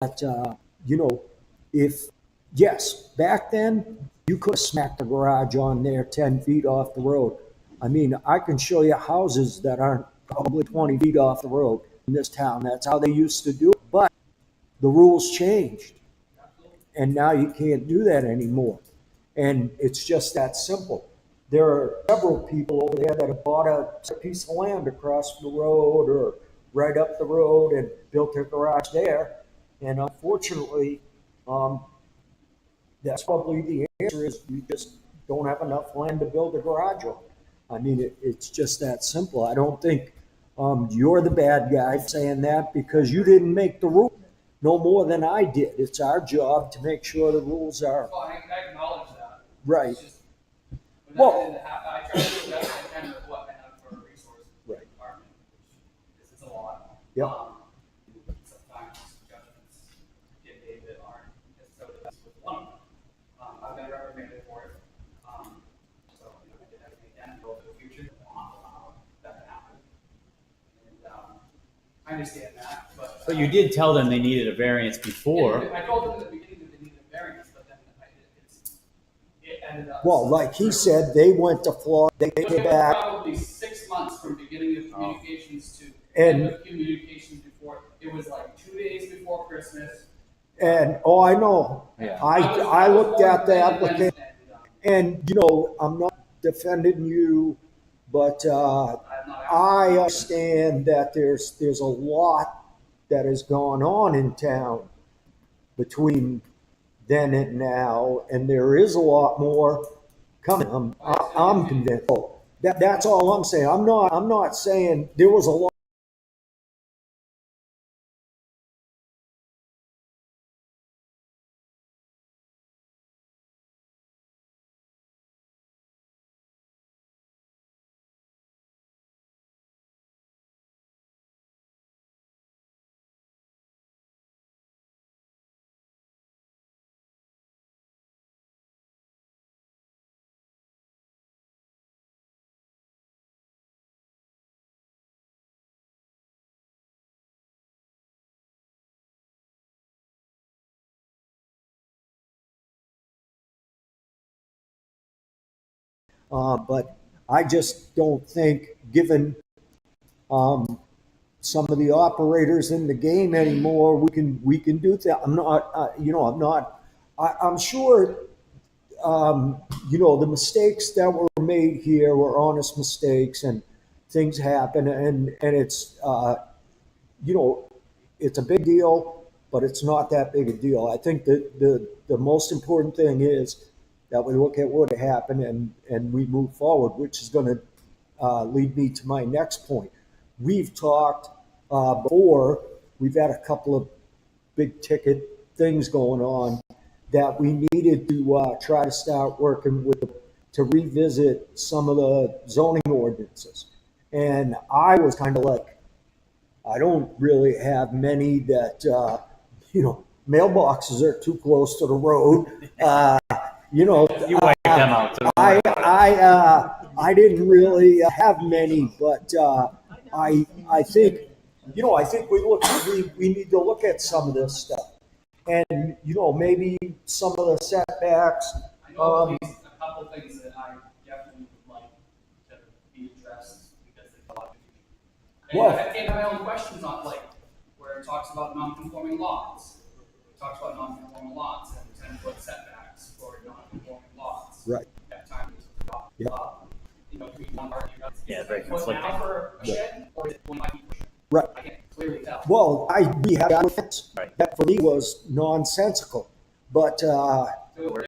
that, if, yes, back then, you could smack the garage on there 10 feet off the road. I mean, I can show you houses that aren't probably 20 feet off the road in this town. That's how they used to do it. But the rules changed, and now you can't do that anymore. And it's just that simple. There are several people over there that have bought a piece of land across the road or right up the road and built their garage there. And unfortunately, um, that's probably the answer is you just don't have enough land to build a garage on. I mean, it's just that simple. I don't think you're the bad guy saying that because you didn't make the rule no more than I did. It's our job to make sure the rules are Well, I acknowledge that. right. It's just, when that Well, didn't happen, I try to do the best I can with what I have for resources in the right. department, which is a lot. Yep. Sometimes judgments get made that aren't necessarily best with one of them. I've been reprimanded for it. So, I did everything I can to go for the future, I won't allow that to happen. And, I understand that, but. But you did tell them they needed a variance before. I told them at the beginning that they needed a variance, but then it ended up. Well, like he said, they went to Florida. They It came was back. probably 6 months from beginning of communications to And- end of communications before. It was like 2 days before Christmas. And oh, I know. Yeah. I looked at the And, application, and I'm not defending you, but I'm not I understand that there's a lot that has gone on in town between then and now, and there is a lot more coming. I'm convinced. Oh, that's all I'm saying. I'm not saying there was a lot. But I just don't think, given some of the operators in the game anymore, we can do that. I'm not, I'm not. I'm sure, the mistakes that were made here were honest mistakes, and things happen, and you know, it's a big deal, but it's not that big a deal. I think that the most important thing is that we look at what happened and we move forward, which is going to lead me to my next point. We've talked before, we've had a couple of big ticket things going on that we needed to try to start working with to revisit some of the zoning ordinances. And I was kind of like, I don't really have many that, mailboxes are too close to the road. You wiped them out. So I didn't really have many, but I think, we need to look at some of this stuff. And, maybe some of the setbacks, I know at least a couple things that I definitely would like to be addressed because there's a lot of confusion. And Well- I came to my own questions on where it talks about non-conforming lots. It talks about non-conforming lots and 10-foot setbacks for non-conforming lots. right. At times, Yep. do we want to argue about Yeah, very foot now conflicting. for a shed or is it 25 feet? Right. I can't clearly tell. Well, we had arguments Right. that for me was nonsensical, but So